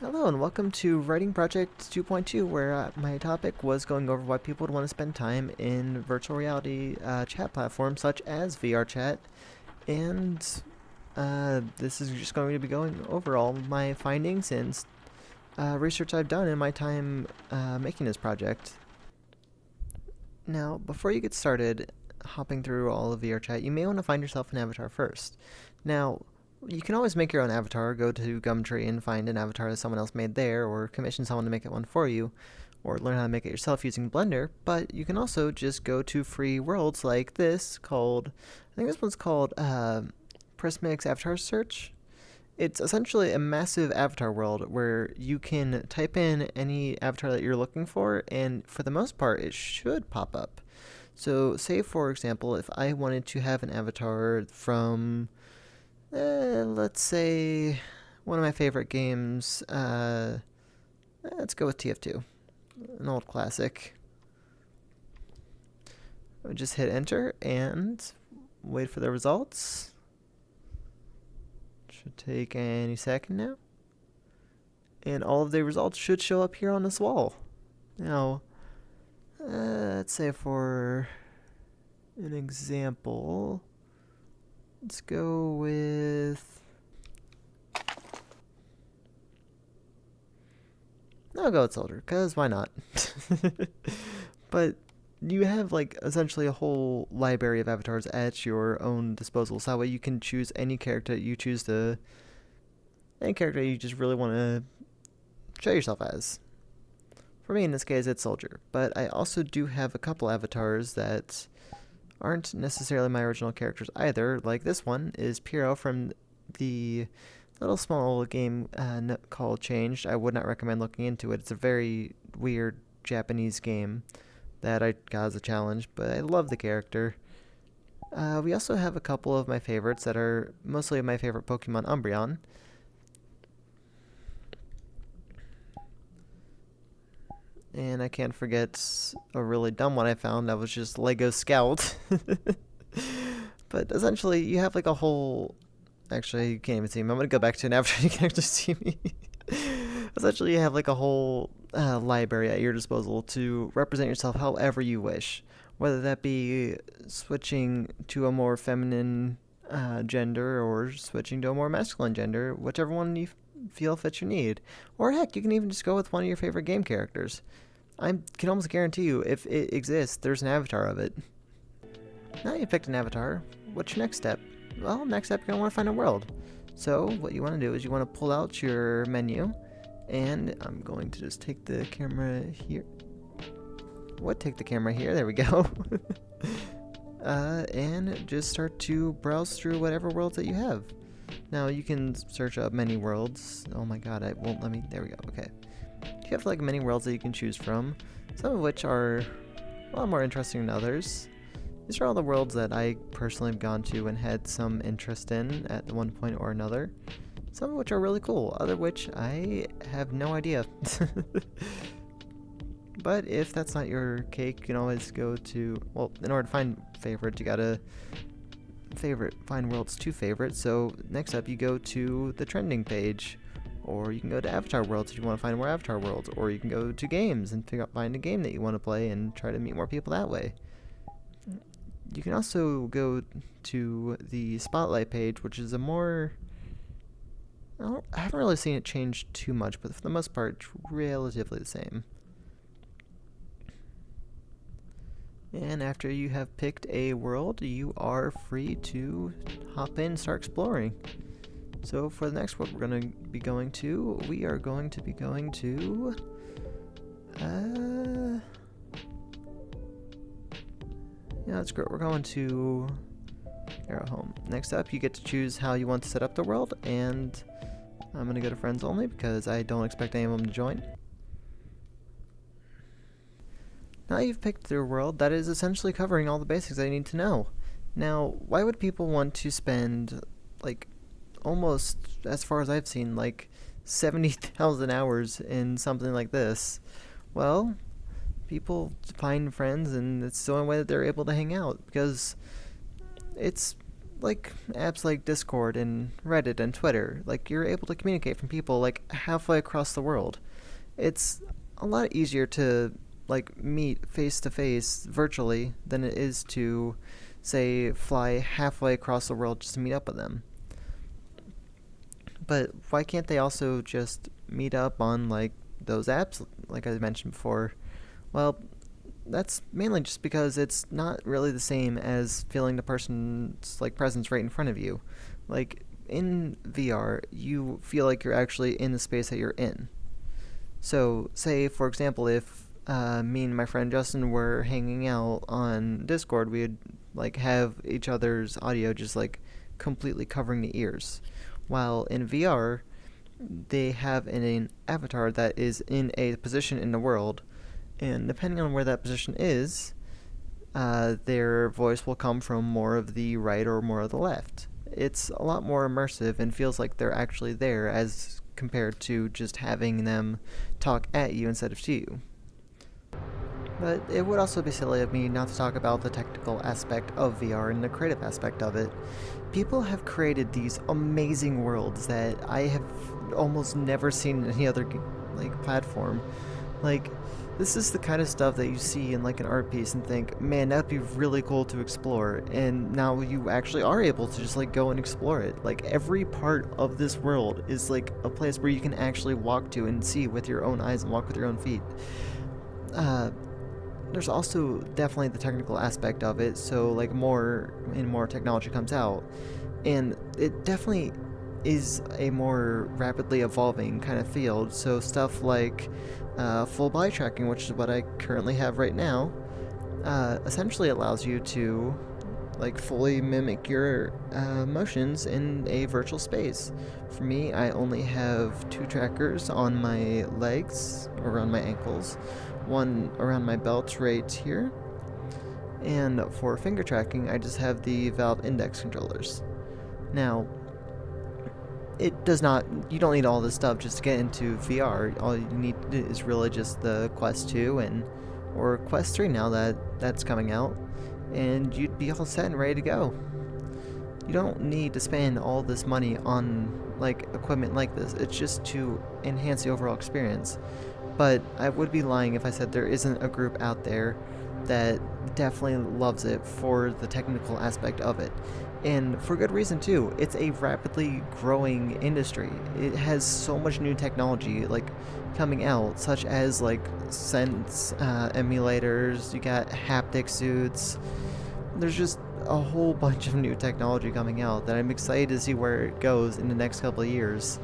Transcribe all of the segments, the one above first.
Hello and welcome to Writing Project 2.2, where my topic was going over why people would want to spend time in virtual reality chat platforms such as VR chat, and this is just going to be going over all my findings and research I've done in my time making this project. Now, before you get started hopping through all of VR chat, you may want to find yourself an avatar first. Now, you can always make your own avatar, go to Gumtree and find an avatar that someone else made there, or commission someone to make it one for you, or learn how to make it yourself using Blender, but you can also just go to free worlds like this called, I think this one's called Prismix Avatar Search. It's essentially a massive avatar world where you can type in any avatar that you're looking for, and for the most part, it should pop up. So, say for example, if I wanted to have an avatar from let's say one of my favorite games. Let's go with TF2, an old classic. I would just hit enter and wait for the results. Should take any second now. And all of the results should show up here on this wall. Now, let's say for an example, let's go with... I'll go with Soldier, because why not? But you have, like, essentially a whole library of avatars at your own disposal. So that way you can choose any character you choose to... Any character you just really want to show yourself as. For me, in this case, it's Soldier. But I also do have a couple avatars that aren't necessarily my original characters either. Like this one is Piero from the little small game called Changed. I would not recommend looking into it. It's a very weird Japanese game that I got as a challenge, but I love the character. We also have a couple of my favorites that are mostly my favorite Pokemon, Umbreon. And I can't forget a really dumb one I found that was just Lego Scout. But essentially, you have like a whole... Actually, you can't even see me. I'm going to go back to an avatar. You can actually see me. Essentially, you have like a whole library at your disposal to represent yourself however you wish. Whether that be switching to a more feminine gender or switching to a more masculine gender, whichever one you feel fits your need. Or heck, you can even just go with one of your favorite game characters. I can almost guarantee you, if it exists, there's an avatar of it. Now you picked an avatar, what's your next step? Well, next step, you're going to want to find a world. So what you want to do is you want to pull out your menu, and I'm going to just take the camera here. Take the camera here, there we go. And just start to browse through whatever worlds that you have. Now you can search up many worlds. Oh my god, it won't let me. There we go. Okay. You have like many worlds that you can choose from, some of which are a lot more interesting than others. These are all the worlds that I personally have gone to and had some interest in at one point or another. Some of which are really cool, other which I have no idea. But if that's not your cake, you can always go to, well, in order to find favorites, you gotta find worlds to favorite. So next up you go to the trending page, or you can go to avatar worlds if you want to find more avatar worlds, or you can go to games and find a game that you want to play and try to meet more people that way. You can also go to the spotlight page, which is a more... I haven't really seen it change too much, but for the most part it's relatively the same. And after you have picked a world, you are free to hop in and start exploring. So for the next world we're going to be going to, we are going to be going to... Yeah, that's great. We're going to Arrow Home. Next up, you get to choose how you want to set up the world, and I'm going to go to Friends Only because I don't expect any of them to join. Now you've picked their world, that is essentially covering all the basics I need to know. Now, why would people want to spend, like, almost, as far as I've seen, like 70,000 hours in something like this? Well, people find friends, and it's the only way that they're able to hang out, because it's like apps like Discord and Reddit and Twitter, like you're able to communicate from people like halfway across the world. It's a lot easier to like meet face to face virtually than it is to say fly halfway across the world just to meet up with them. But why can't they also just meet up on like those apps like I mentioned before? Well, that's mainly just because it's not really the same as feeling the person's like presence right in front of you. Like in VR, you feel like you're actually in the space that you're in. So, say for example, if me and my friend Justin were hanging out on Discord, we'd like have each other's audio just like completely covering the ears. While in VR, they have an avatar that is in a position in the world, and depending on where that position is, their voice will come from more of the right or more of the left. It's a lot more immersive and feels like they're actually there as compared to just having them talk at you instead of to you. But it would also be silly of me not to talk about the technical aspect of VR and the creative aspect of it. People have created these amazing worlds that I have almost never seen in any other like platform. Like, this is the kind of stuff that you see in like an art piece and think, man, that'd be really cool to explore. And now you actually are able to just like go and explore it. Like every part of this world is like a place where you can actually walk to and see with your own eyes and walk with your own feet. Uh, there's also definitely the technical aspect of it. So like more and more technology comes out, and it definitely is a more rapidly evolving kind of field. So stuff like full body tracking, which is what I currently have right now, essentially allows you to like fully mimic your motions in a virtual space. For me, I only have two trackers on my legs, around my ankles, one around my belt right here, and for finger tracking, I just have the Valve Index controllers. Now, it does not, you don't need all this stuff just to get into VR. All you need is really just the Quest 2 and or Quest 3 now that's coming out, and you'd be all set and ready to go. You don't need to spend all this money on like equipment like this. It's just to enhance the overall experience. But I would be lying if I said there isn't a group out there that definitely loves it for the technical aspect of it. And for good reason too. It's a rapidly growing industry. It has so much new technology like coming out, such as like sense emulators. You got haptic suits. There's just a whole bunch of new technology coming out that I'm excited to see where it goes in the next couple of years.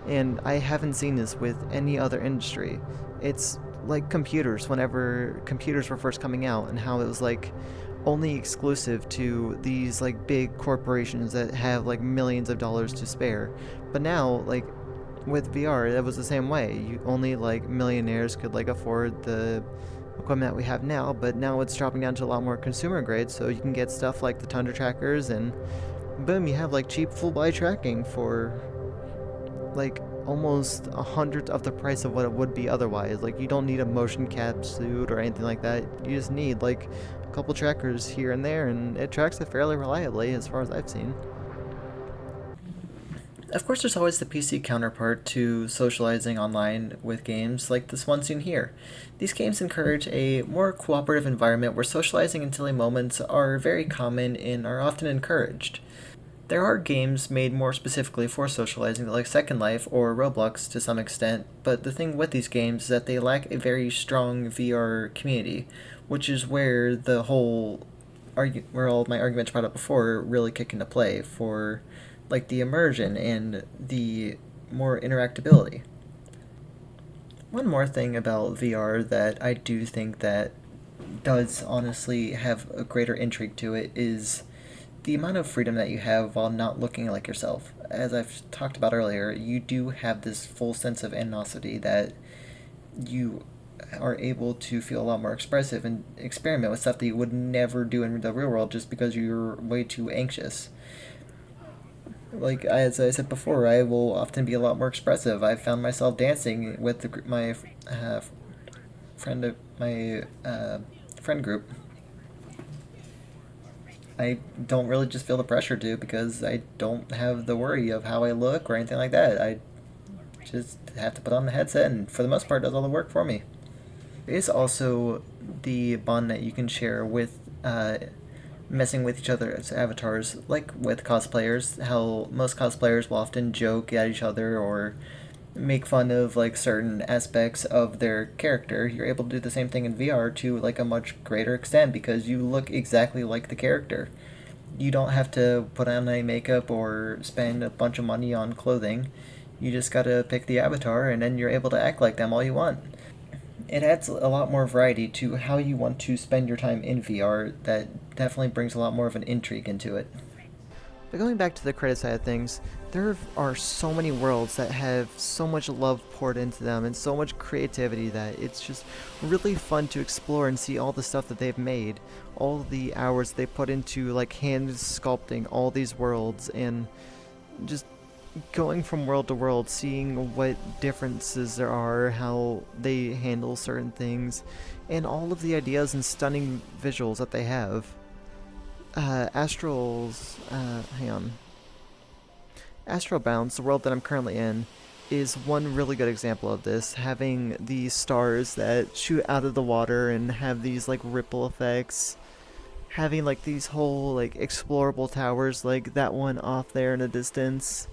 And I haven't seen this with any other industry. It's like computers, whenever computers were first coming out, and how it was like only exclusive to these like big corporations that have like millions of dollars to spare. But now, like with VR, that was the same way. You only like millionaires could like afford the equipment that we have now, but now it's dropping down to a lot more consumer grade, so you can get stuff like the Tundra trackers, and boom, you have like cheap full body tracking for like almost 100th of the price of what it would be otherwise. Like you don't need a motion cap suit or anything like that. You just need like a couple trackers here and there, and it tracks it fairly reliably as far as I've seen. Of course, there's always the PC counterpart to socializing online with games like this one seen here. These games encourage a more cooperative environment where socializing and silly moments are very common and are often encouraged. There are games made more specifically for socializing, like Second Life or Roblox to some extent, but the thing with these games is that they lack a very strong VR community, which is where the whole where all of my arguments brought up before really kick into play for like the immersion and the more interactability. One more thing about VR that I do think that does honestly have a greater intrigue to it is the amount of freedom that you have while not looking like yourself. As I've talked about earlier, you do have this full sense of animosity that you are able to feel a lot more expressive and experiment with stuff that you would never do in the real world just because you're way too anxious. Like as I said before, I will often be a lot more expressive. I found myself dancing with my friend my friend group I don't really just feel the pressure to because I don't have the worry of how I look or anything like that. I just have to put on the headset, and for the most part, does all the work for me. There is also the bond that you can share with messing with each other's avatars, like with cosplayers. How most cosplayers will often joke at each other or make fun of like certain aspects of their character. You're able to do the same thing in VR to like a much greater extent because you look exactly like the character. You don't have to put on any makeup or spend a bunch of money on clothing. You just gotta pick the avatar and then you're able to act like them all you want. It adds a lot more variety to how you want to spend your time in VR that definitely brings a lot more of an intrigue into it. But going back to the credit side of things, there are so many worlds that have so much love poured into them and so much creativity that it's just really fun to explore and see all the stuff that they've made, all the hours they put into like hand sculpting all these worlds and just going from world to world, seeing what differences there are, how they handle certain things, and all of the ideas and stunning visuals that they have. Hang on. Astral Bounds, the world that I'm currently in, is one really good example of this, having these stars that shoot out of the water and have these like ripple effects, having like these whole like explorable towers like that one off there in the distance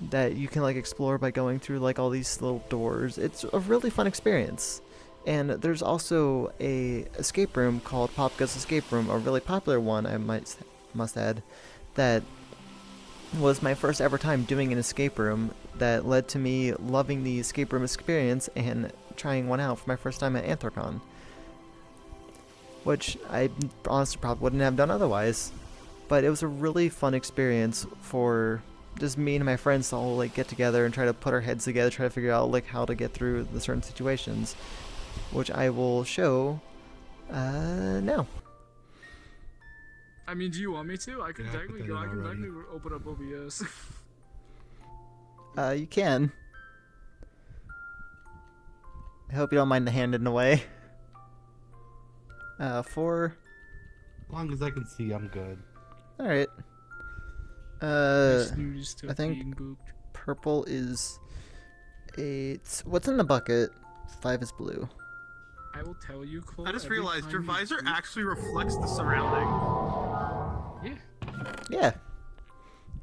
that you can like explore by going through like all these little doors. It's a really fun experience. And there's also a escape room called Popka's Escape Room, a really popular one I must add, that was my first ever time doing an escape room that led to me loving the escape room experience and trying one out for my first time at Anthrocon, which I honestly probably wouldn't have done otherwise. But it was a really fun experience for just me and my friends to all like get together and try to put our heads together, try to figure out like how to get through the certain situations, which I will show now. I mean, do you want me to? I can Yeah, technically put go. that I in can already. technically open up OBS. You can. I hope you don't mind the hand in the way. For As long as I can see, I'm good. alright. Snooze to I think being booped. purple is 8. What's in the bucket? 5 is blue. I will tell you, Cole. I just every realized time your you visor boop- actually reflects the surrounding. Yeah.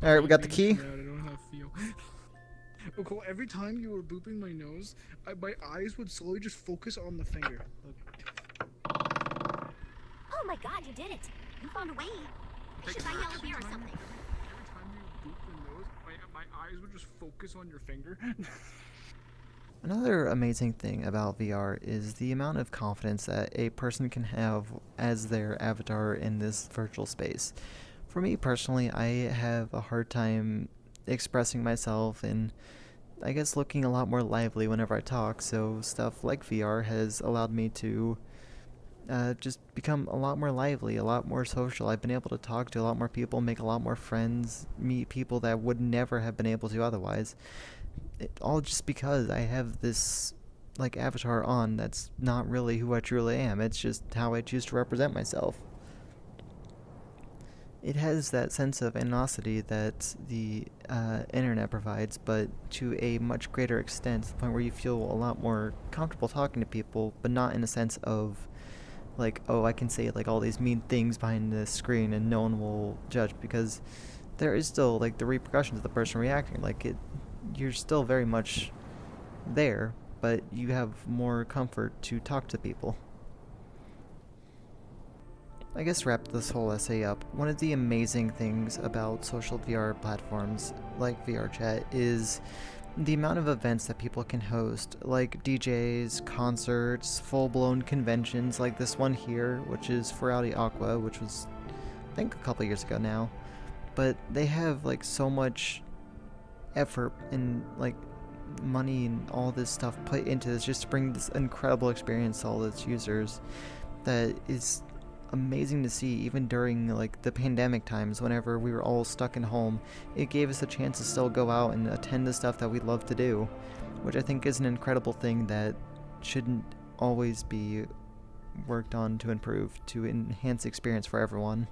Alright, we got the being key. proud, I don't know how to feel. Oh, Cole, every time you were booping my nose, my eyes would slowly just focus on the finger. Oh my god, you did it! You found a way! You should buy yellow beer or something. Every time you boop the nose, my eyes would just focus on your finger. Another amazing thing about VR is the amount of confidence that a person can have as their avatar in this virtual space. For me personally, I have a hard time expressing myself and I guess looking a lot more lively whenever I talk, so stuff like VR has allowed me to just become a lot more lively, a lot more social. I've been able to talk to a lot more people, make a lot more friends, meet people that would never have been able to otherwise. All just because I have this like avatar on that's not really who I truly am. It's just how I choose to represent myself. It has that sense of animosity that the internet provides, but to a much greater extent, to the point where you feel a lot more comfortable talking to people, but not in a sense of like, oh, I can say like all these mean things behind the screen and no one will judge, because there is still like the repercussions of the person reacting. Like you're still very much there, but you have more comfort to talk to people. I guess to wrap this whole essay up, one of the amazing things about social VR platforms like VRChat is the amount of events that people can host, like DJs, concerts, full-blown conventions like this one here, which is Ferrari Aqua, which was, I think, a couple years ago now. But they have like so much effort and like money and all this stuff put into this just to bring this incredible experience to all its users that is amazing to see. Even during like the pandemic times, whenever we were all stuck in home, it gave us a chance to still go out and attend the stuff that we love to do, which I think is an incredible thing that shouldn't always be worked on to improve to enhance the experience for everyone.